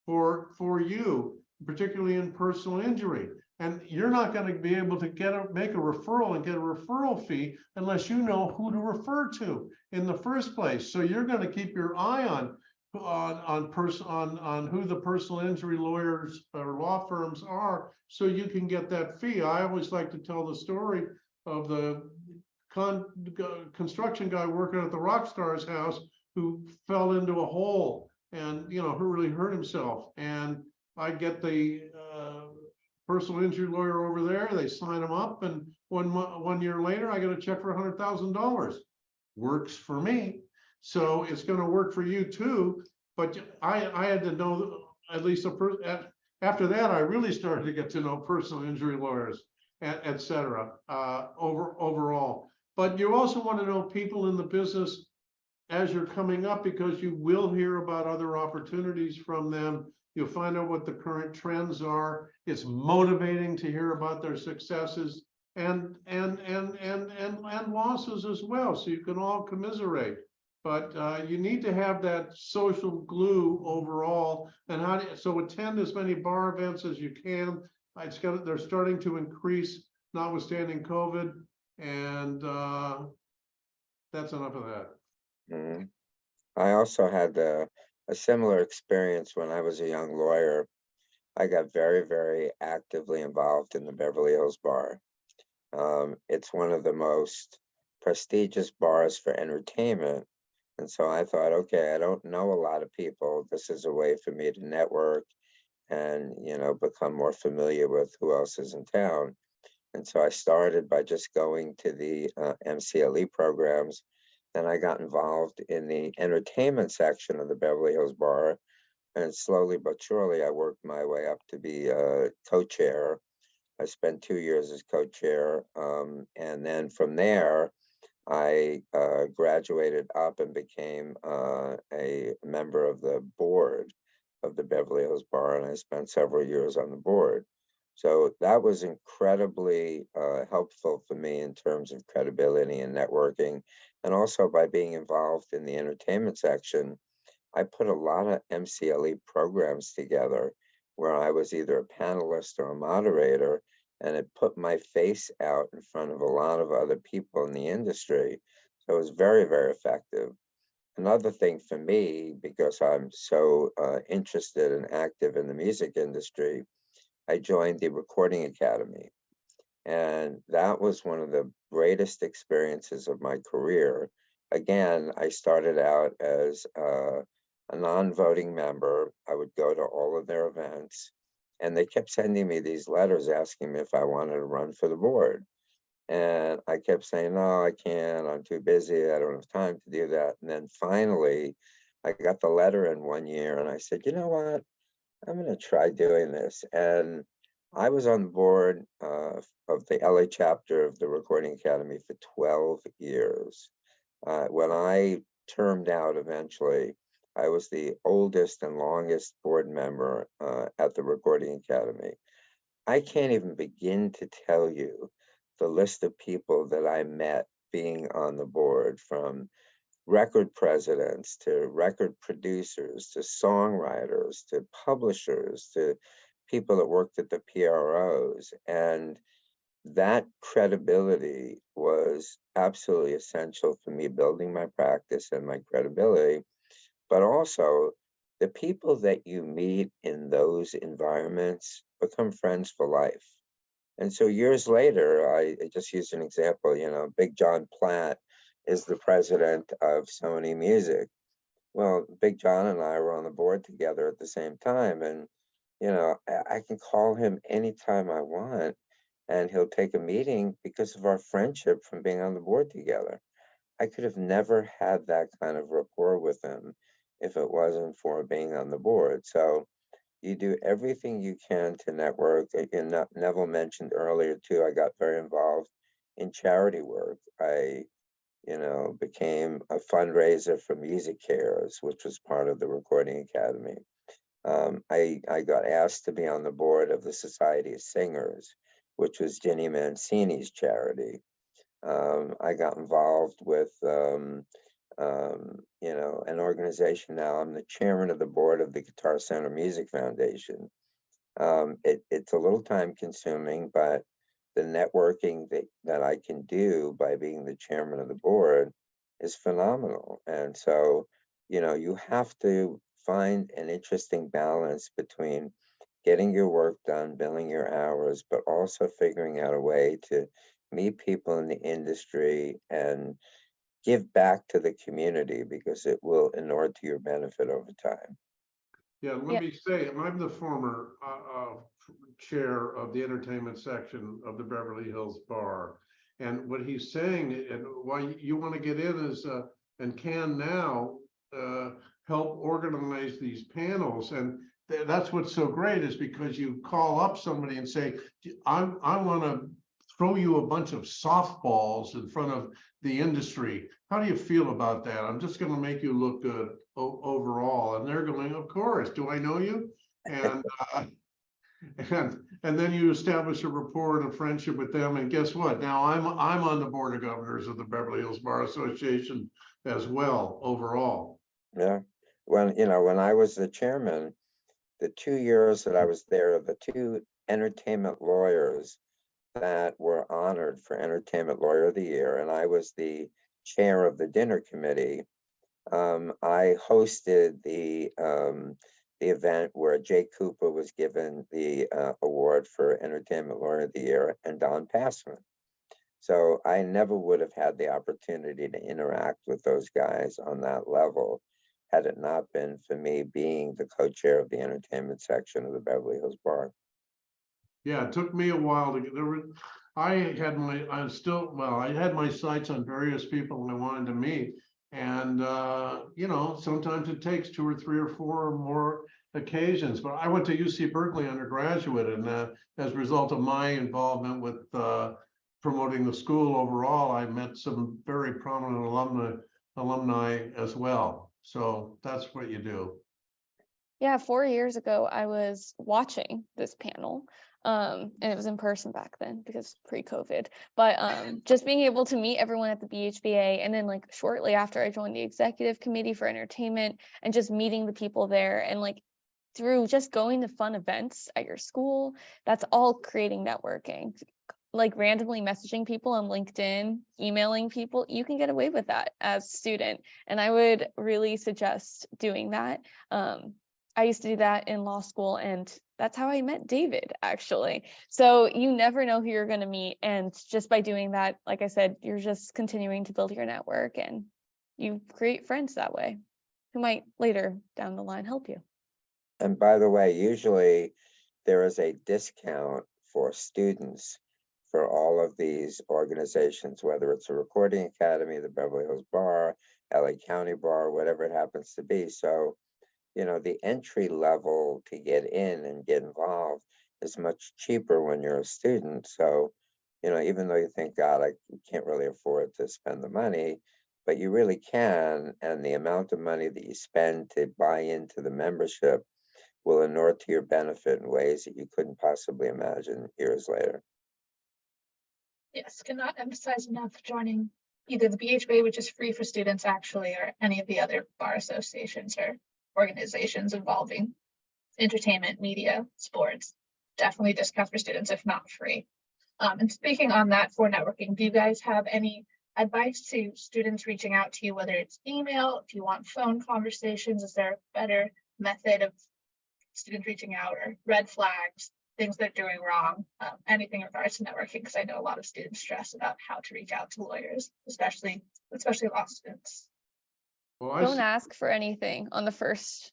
for you, particularly in personal injury. And you're not going to be able to make a referral and get a referral fee unless you know who to refer to in the first place. So you're going to keep your eye on who the personal injury lawyers or law firms are, so you can get that fee. I always like to tell the story of the construction guy working at the rock star's house who fell into a hole and who really hurt himself. And I get the personal injury lawyer over there. They sign him up, and 1 year later, I get a check for $100,000. Works for me, so it's going to work for you too. But I had to know at least after that, I really started to get to know personal injury lawyers, etc. Overall. But you also want to know people in the business as you're coming up, because you will hear about other opportunities from them. You'll find out what the current trends are. It's motivating to hear about their successes and losses as well, so you can all commiserate. But you need to have that social glue overall. And so attend as many bar events as you can. They're starting to increase, notwithstanding COVID. And that's enough of that.
Mhm. I also had a similar experience when I was a young lawyer. I got very, very actively involved in the Beverly Hills Bar. It's one of the most prestigious bars for entertainment. And so I thought, okay, I don't know a lot of people. This is a way for me to network and, become more familiar with who else is in town. And so I started by just going to the MCLE programs. Then I got involved in the entertainment section of the Beverly Hills Bar. And slowly but surely, I worked my way up to be co-chair. I spent 2 years as co-chair. And then from there, I graduated up and became a member of the board of the Beverly Hills Bar, and I spent several years on the board. So that was incredibly helpful for me in terms of credibility and networking. And also by being involved in the entertainment section, I put a lot of MCLE programs together where I was either a panelist or a moderator, and it put my face out in front of a lot of other people in the industry. So it was very, very effective. Another thing for me, because I'm so interested and active in the music industry, I joined the Recording Academy. And that was one of the greatest experiences of my career. Again, I started out as a non-voting member. I would go to all of their events, and they kept sending me these letters asking me if I wanted to run for the board. And I kept saying, no, I can't, I'm too busy, I don't have time to do that. And then finally, I got the letter in one year and I said, you know what, I'm gonna try doing this. And I was on the board of the LA chapter of the Recording Academy for 12 years. When I termed out eventually, I was the oldest and longest board member at the Recording Academy. I can't even begin to tell you the list of people that I met being on the board, from record presidents to record producers to songwriters to publishers to people that worked at the PROs. And that credibility was absolutely essential for me building my practice and my credibility. But also, the people that you meet in those environments become friends for life. And so years later, I just used an example, Big John Platt is the president of Sony Music. Well, Big John and I were on the board together at the same time. And, I can call him anytime I want, and he'll take a meeting because of our friendship from being on the board together. I could have never had that kind of rapport with him if it wasn't for being on the board. So you do everything you can to network. And Neville mentioned earlier too, I got very involved in charity work. I, became a fundraiser for Music Cares, which was part of the Recording Academy. I got asked to be on the board of the Society of Singers, which was Ginny Mancini's charity. I got involved with an organization now. I'm the chairman of the board of the Guitar Center Music Foundation. It's a little time consuming, but the networking that I can do by being the chairman of the board is phenomenal. And so, you have to find an interesting balance between getting your work done, billing your hours, but also figuring out a way to meet people in the industry and give back to the community, because it will inure to your benefit over time.
Yeah, let me say, I'm the former chair of the entertainment section of the Beverly Hills Bar. And what he's saying, and why you want to get in is, and can now help organize these panels. And that's what's so great, is because you call up somebody and say, I want to throw you a bunch of softballs in front of the industry. How do you feel about that? I'm just going to make you look good overall. And they're going, of course, do I know you? And and then you establish a rapport and a friendship with them. And guess what? Now I'm on the board of governors of the Beverly Hills Bar Association as well overall.
Yeah. When I was the chairman, the 2 years that I was there, the two entertainment lawyers that were honored for Entertainment Lawyer of the Year, and I was the chair of the dinner committee. I hosted the event where Jay Cooper was given the award for Entertainment Lawyer of the Year, and Don Passman. So I never would have had the opportunity to interact with those guys on that level had it not been for me being the co-chair of the entertainment section of the Beverly Hills Bar.
Yeah, it took me a while to get there. I had my sights on various people I wanted to meet. And, you know, sometimes it takes 2 or 3 or 4 or more occasions, but I went to UC Berkeley undergraduate, and as a result of my involvement with promoting the school overall, I met some very prominent alumni as well. So that's what you do.
Yeah, 4 years ago, I was watching this panel, and it was in person back then because pre-COVID. But just being able to meet everyone at the BHBA, and then like shortly after I joined the executive committee for entertainment, and just meeting the people there, and like through just going to fun events at your school, that's all creating networking. Like randomly messaging people on LinkedIn, emailing people, you can get away with that as a student. And I would really suggest doing that. I used to do that in law school, and that's how I met David, actually. So you never know who you're going to meet. And just by doing that, like I said, you're just continuing to build your network, and you create friends that way who might later down the line help you.
And by the way, usually there is a discount for students for all of these organizations, whether it's a recording academy, the Beverly Hills Bar, LA County Bar, whatever it happens to be. So, you know, the entry level to get in and get involved is much cheaper when you're a student. So, you know, even though you think, God, I can't really afford to spend the money, but you really can. And the amount of money that you spend to buy into the membership will inure to your benefit in ways that you couldn't possibly imagine years later.
Yes, cannot emphasize enough joining either the BHBA, which is free for students actually, or any of the other bar associations or organizations involving entertainment, media, sports. Definitely discount for students, if not free. And speaking on that for networking, do you guys have any advice to students reaching out to you, whether it's email, if you want phone conversations? Is there a better method of students reaching out, or red flags, things they're doing wrong, anything in regards to networking? Because I know a lot of students stress about how to reach out to lawyers, especially law students.
Well,
Don't ask for anything on the first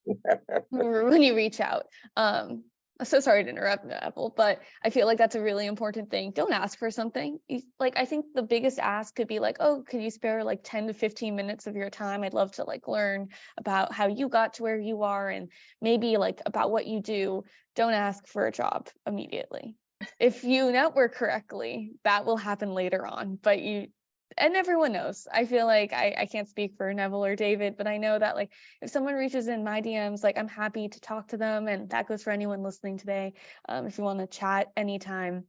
when you reach out. I'm so sorry to interrupt, Neville, but I feel like that's a really important thing. Don't ask for something. Like, I think the biggest ask could be like, oh, could you spare like 10 to 15 minutes of your time? I'd love to like learn about how you got to where you are, and maybe like about what you do. Don't ask for a job immediately. If you network correctly, that will happen later on, but and everyone knows. I feel like I can't speak for Neville or David, but I know that like if someone reaches in my DMs, like I'm happy to talk to them, and that goes for anyone listening today. If you want to chat anytime,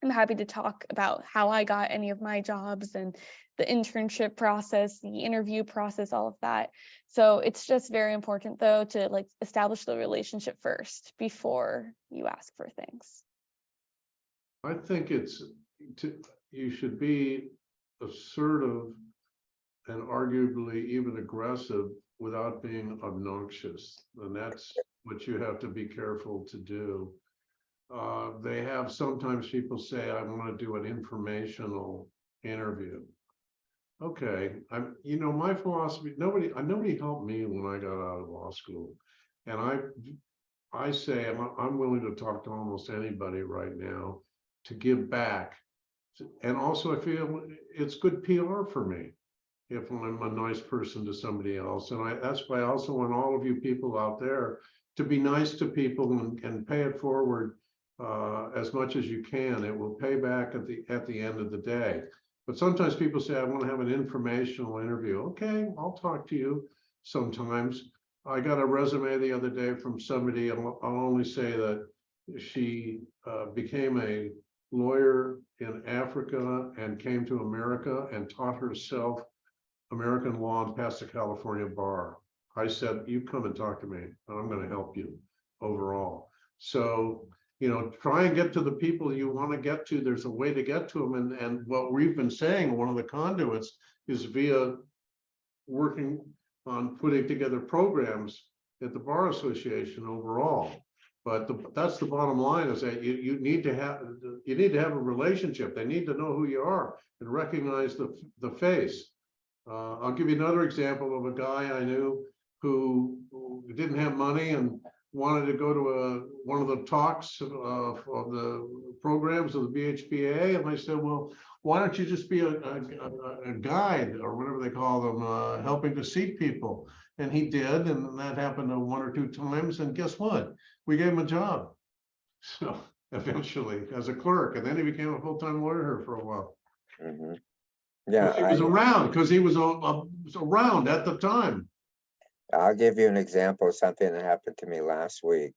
I'm happy to talk about how I got any of my jobs and the internship process, the interview process, all of that. So it's just very important though to like establish the relationship first before you ask for things.
I think you should be assertive and arguably even aggressive without being obnoxious. And that's what you have to be careful to do. They have sometimes people say, I want to do an informational interview. Okay, my philosophy, nobody helped me when I got out of law school. And I say I'm willing to talk to almost anybody right now to give back. And also I feel it's good PR for me if I'm a nice person to somebody else. And that's why I also want all of you people out there to be nice to people and pay it forward as much as you can. It will pay back at the end of the day. But sometimes people say, I want to have an informational interview. Okay, I'll talk to you sometimes. I got a resume the other day from somebody. I'll only say that she became a lawyer in Africa and came to America and taught herself American law and passed the California bar. I said, you come and talk to me, and I'm going to help you overall. So, try and get to the people you want to get to. There's a way to get to them. And what we've been saying, one of the conduits is via working on putting together programs at the Bar Association overall. But that's the bottom line, is that you need to have a relationship. They need to know who you are and recognize the face. I'll give you another example of a guy I knew who didn't have money and wanted to go to one of the talks of the programs of the BHBA, and I said, well, why don't you just be a guide, or whatever they call them, helping to seat people? And he did, and that happened 1 or 2 times, and guess what? We gave him a job. So eventually, as a clerk, and then he became a full-time lawyer for a while.
Mhm. Yeah,
He was around because he was around at the time.
I'll give you an example of something that happened to me last week.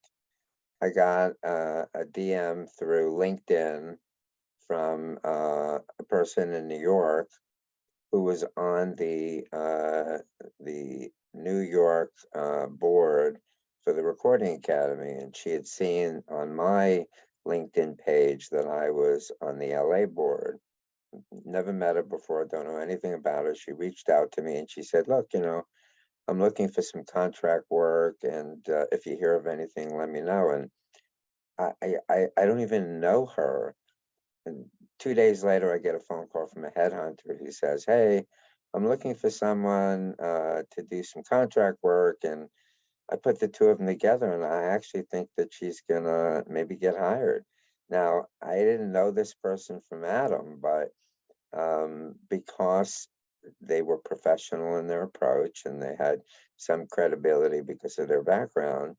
I got a DM through LinkedIn from a person in New York who was on the New York board for the Recording Academy, and she had seen on my LinkedIn page that I was on the LA board. Never met her before, don't know anything about her. She reached out to me and she said, look, I'm looking for some contract work, and if you hear of anything, let me know. And I don't even know her. And 2 days later, I get a phone call from a headhunter who says, hey, I'm looking for someone to do some contract work. And I put the two of them together, and I actually think that she's gonna maybe get hired. Now, I didn't know this person from Adam, but because they were professional in their approach and they had some credibility because of their background,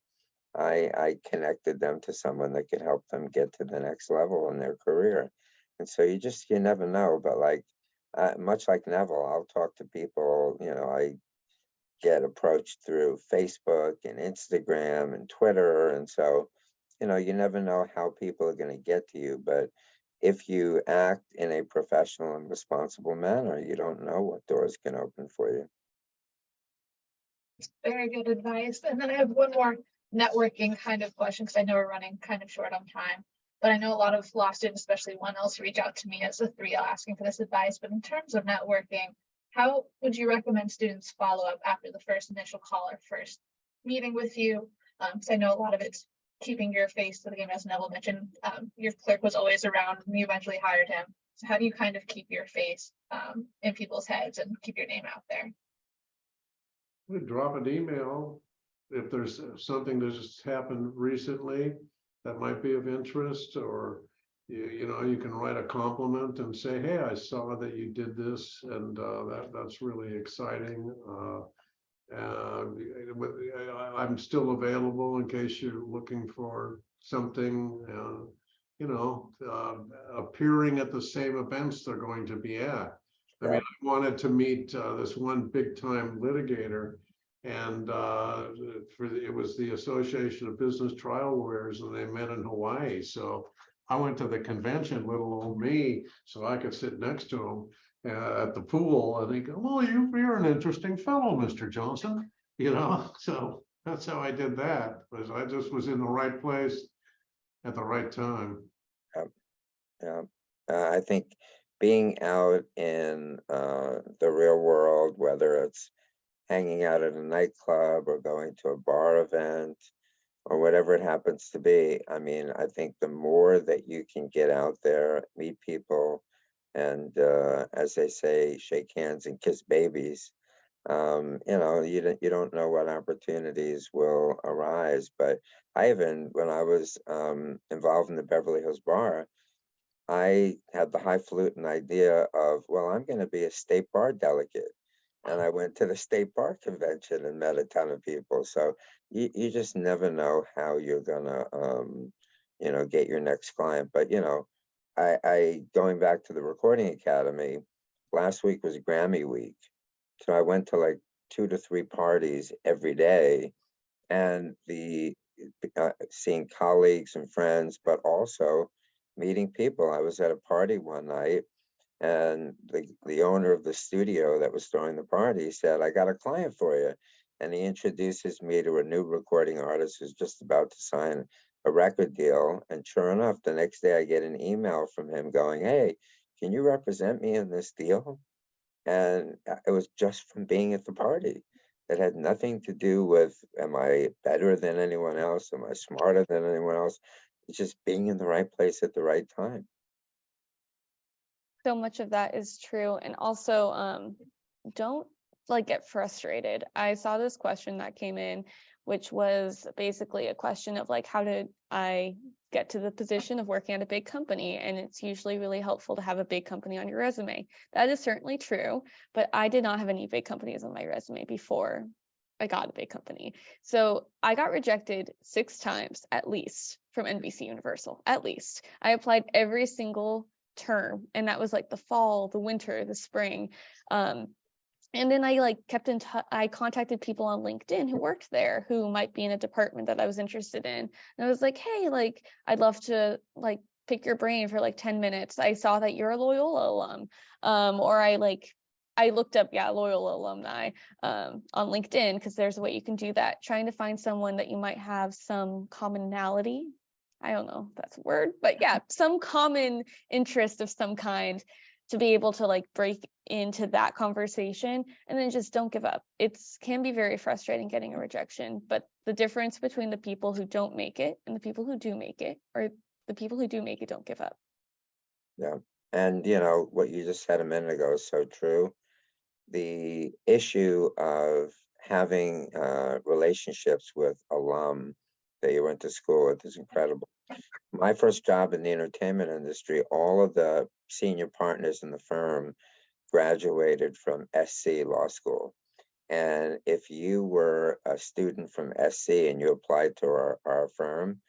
I connected them to someone that could help them get to the next level in their career. And so you never know, but like, much like Neville, I'll talk to people, I get approached through Facebook and Instagram and Twitter. And so, you never know how people are going to get to you, but if you act in a professional and responsible manner, you don't know what doors can open for you.
Very good advice. And then I have one more networking kind of question, because I know we're running kind of short on time. But I know a lot of law students, especially one else, reach out to me as a 3L asking for this advice. But in terms of networking, how would you recommend students follow up after the first initial call or first meeting with you? Because I know a lot of it's keeping your face to the game, as Neville mentioned. Your clerk was always around and you eventually hired him. So how do you kind of keep your face in people's heads and keep your name out there?
Drop an email if there's something that just happened recently that might be of interest, or you can write a compliment and say, hey, I saw that you did this, and that's really exciting. I'm still available in case you're looking for something, appearing at the same events they're going to be at. I mean, I wanted to meet this one big time litigator, and it was the Association of Business Trial Lawyers, and they met in Hawaii. So I went to the convention, little old me, so I could sit next to him at the pool, and he go, well, you're an interesting fellow, Mr. Johnson, so that's how I did that, was I just was in the right place at the right time.
Yeah, I think being out in the real world, whether it's hanging out at a nightclub or going to a bar event or whatever it happens to be, I mean, I think the more that you can get out there, meet people, and as they say, shake hands and kiss babies, you don't know what opportunities will arise. But when I was involved in the Beverly Hills Bar, I had the highfalutin idea of, well, I'm going to be a state bar delegate. And I went to the state bar convention and met a ton of people. So you just never know how you're going to, get your next client. But, I going back to the Recording Academy, last week was Grammy week. So I went to like 2 to 3 parties every day, and seeing colleagues and friends, but also meeting people. I was at a party one night, and the owner of the studio that was throwing the party said, I got a client for you. And he introduces me to a new recording artist who's just about to sign a record deal. And sure enough, the next day I get an email from him going, hey, can you represent me in this deal? And it was just from being at the party. It had nothing to do with, am I better than anyone else? Am I smarter than anyone else? It's just being in the right place at the right time.
So much of that is true. And also, don't like get frustrated. I saw this question that came in, which was basically a question of like, how did I get to the position of working at a big company? And it's usually really helpful to have a big company on your resume. That is certainly true, but I did not have any big companies on my resume before I got a big company. So I got rejected 6 times at least from NBC Universal, at least. I applied every single term, and that was like the fall, the winter, the spring. And then I like kept in touch. I contacted people on LinkedIn who worked there, who might be in a department that I was interested in. And I was like, hey, like, I'd love to like pick your brain for like 10 minutes. I saw that you're a Loyola alum. Or I looked up, Loyola alumni on LinkedIn, because there's a way you can do that. Trying to find someone that you might have some commonality. I don't know if that's a word, but yeah, some common interest of some kind, to be able to like break into that conversation. And then just don't give up. It can be very frustrating getting a rejection, but the difference between the people who don't make it and the people who do make it, or the people who do make it, don't give up.
Yeah. And you know, what you just said a minute ago is so true. The issue of having relationships with alum that you went to school with is incredible. My first job in the entertainment industry, all of the senior partners in the firm graduated from SC law school. And if you were a student from SC and you applied to our firm,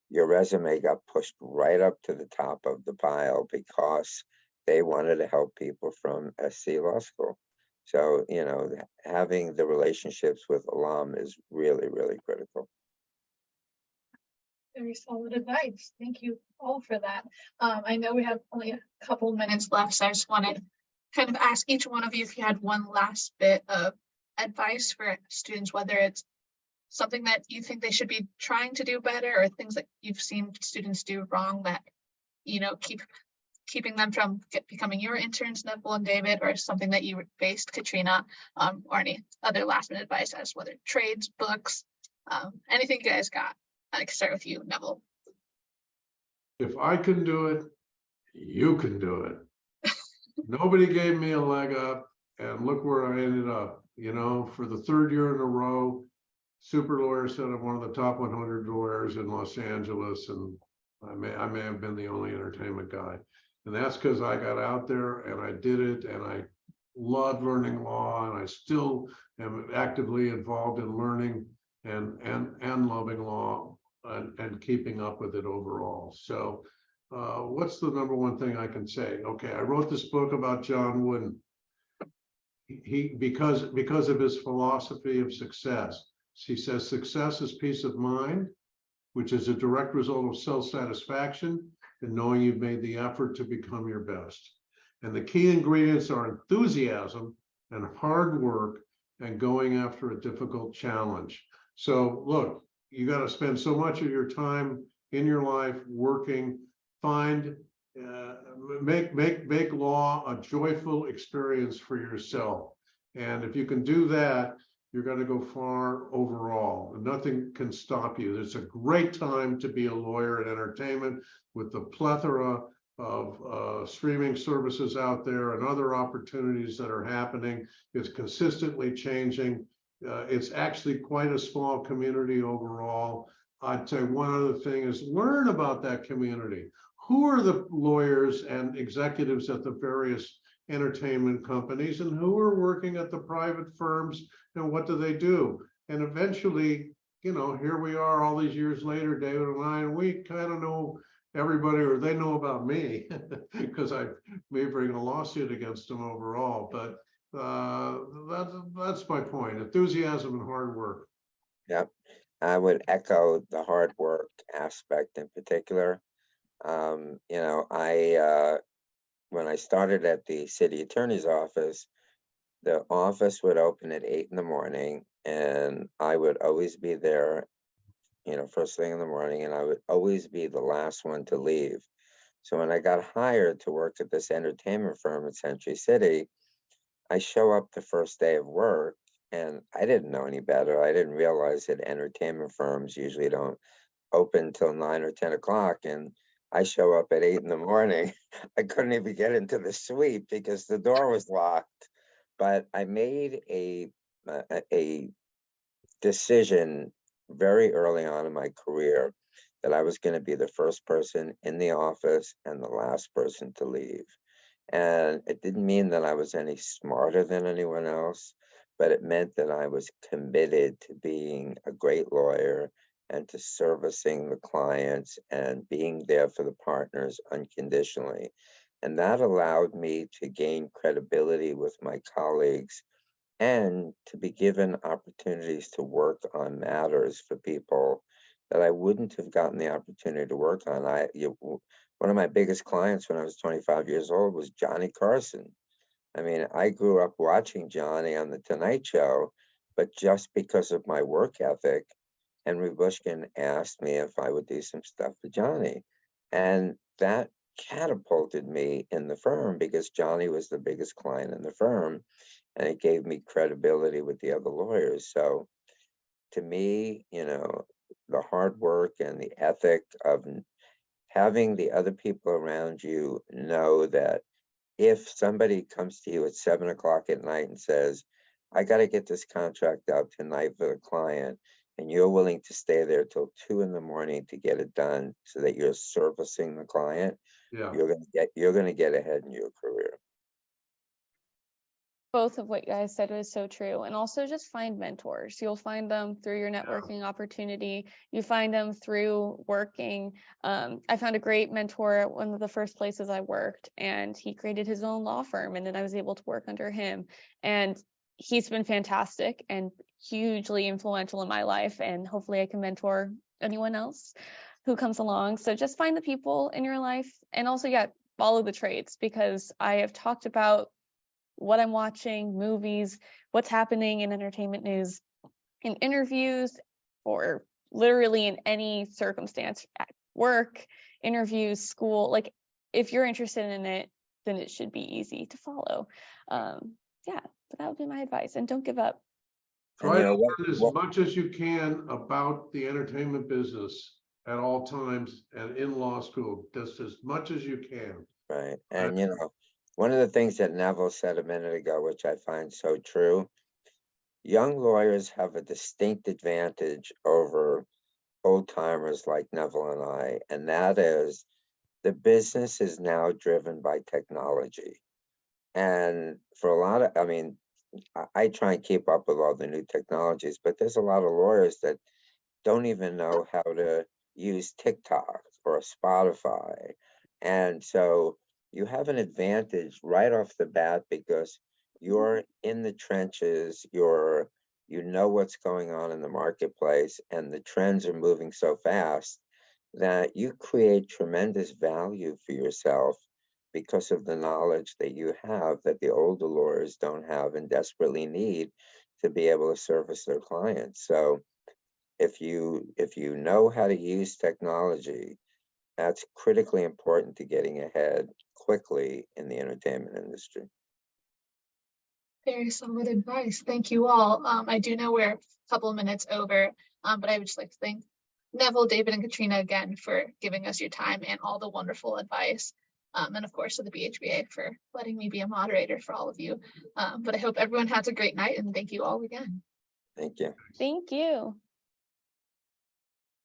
your resume got pushed right up to the top of the pile because they wanted to help people from SC law school. So, you know, having the relationships with alum is really, really critical.
Very solid advice. Thank you all for that. I know we have only a couple minutes left, so I just want to kind of ask each one of you if you had one last bit of advice for students, whether it's something that you think they should be trying to do better, or things that you've seen students do wrong that, you know, keeping them from becoming your interns, Neville and David, or something that you faced, Katrina, or any other last minute advice as whether trades, books, anything you guys got. I can start with you, Neville.
If I can do it, you can do it. Nobody gave me a leg up, and look where I ended up. You know, for the 3rd year in a row, Super Lawyer said I'm one of the top 100 lawyers in Los Angeles, and I may have been the only entertainment guy. And that's because I got out there and I did it, and I loved learning law, and I still am actively involved in learning and loving law and keeping up with it overall. So what's the number one thing I can say? Okay, I wrote this book about John Wooden. Because of his philosophy of success. He says success is peace of mind, which is a direct result of self-satisfaction and knowing you've made the effort to become your best. And the key ingredients are enthusiasm and hard work and going after a difficult challenge. So look, you got to spend so much of your time in your life working, make law a joyful experience for yourself. And if you can do that, you're going to go far overall. Nothing can stop you. It's a great time to be a lawyer in entertainment with the plethora of streaming services out there and other opportunities that are happening. It's consistently changing. It's actually quite a small community overall. I'd say one other thing is learn about that community. Who are the lawyers and executives at the various entertainment companies, and who are working at the private firms, and what do they do? And eventually, you know, here we are all these years later, David and I, and we kind of know everybody, or they know about me because I may bring a lawsuit against them overall. But that's my point: enthusiasm and hard work.
Yep, I would echo the hard work aspect in particular. You know, when I started at the city attorney's office, the office would open at 8 in the morning, and I would always be there, you know, first thing in the morning, and I would always be the last one to leave. So when I got hired to work at this entertainment firm in Century City, I show up the first day of work, and I didn't know any better. I didn't realize that entertainment firms usually don't open till 9 or 10 o'clock, and I show up at 8 in the morning. I couldn't even get into the suite because the door was locked. But I made a decision very early on in my career that I was going to be the first person in the office and the last person to leave. And it didn't mean that I was any smarter than anyone else, but it meant that I was committed to being a great lawyer and to servicing the clients and being there for the partners unconditionally. And that allowed me to gain credibility with my colleagues and to be given opportunities to work on matters for people that I wouldn't have gotten the opportunity to work on. One of my biggest clients when I was 25 years old was Johnny Carson. I mean, I grew up watching Johnny on The Tonight Show, but just because of my work ethic, Henry Bushkin asked me if I would do some stuff for Johnny. And that catapulted me in the firm because Johnny was the biggest client in the firm, and it gave me credibility with the other lawyers. So to me, the hard work and the ethic of having the other people around you know that if somebody comes to you at 7 o'clock at night and says, I got to get this contract out tonight for the client, and you're willing to stay there till 2 in the morning to get it done so that you're servicing the client,
Yeah.
you're gonna get ahead in your career.
Both of what you guys said was so true. And also just find mentors. You'll find them through your networking opportunity. You find them through working. I found a great mentor at one of the first places I worked, and he created his own law firm, and then I was able to work under him. And he's been fantastic and hugely influential in my life. And hopefully I can mentor anyone else who comes along. So just find the people in your life, and also, follow the trades, because I have talked about what I'm watching, movies, what's happening in entertainment news, in interviews, or literally in any circumstance at work, interviews, school. Like, if you're interested in it, then it should be easy to follow. But that would be my advice. And don't give up.
Try to learn as much as you can about the entertainment business at all times and in law school, just as much as you can.
Right. And one of the things that Neville said a minute ago, which I find so true, young lawyers have a distinct advantage over old timers like Neville and I, and that is the business is now driven by technology. And for a lot of, I try and keep up with all the new technologies, but there's a lot of lawyers that don't even know how to use TikTok or Spotify. And so you have an advantage right off the bat because you're in the trenches, you know what's going on in the marketplace, and the trends are moving so fast that you create tremendous value for yourself because of the knowledge that you have that the older lawyers don't have and desperately need to be able to service their clients. So if you know how to use technology, that's critically important to getting ahead quickly in the entertainment industry.
Very solid advice. Thank you all. I do know we're a couple of minutes over, but I would just like to thank Neville, David, and Katrina again for giving us your time and all the wonderful advice. And of course, to the BHBA for letting me be a moderator for all of you. But I hope everyone has a great night, and thank you all again.
Thank you.
Thank you.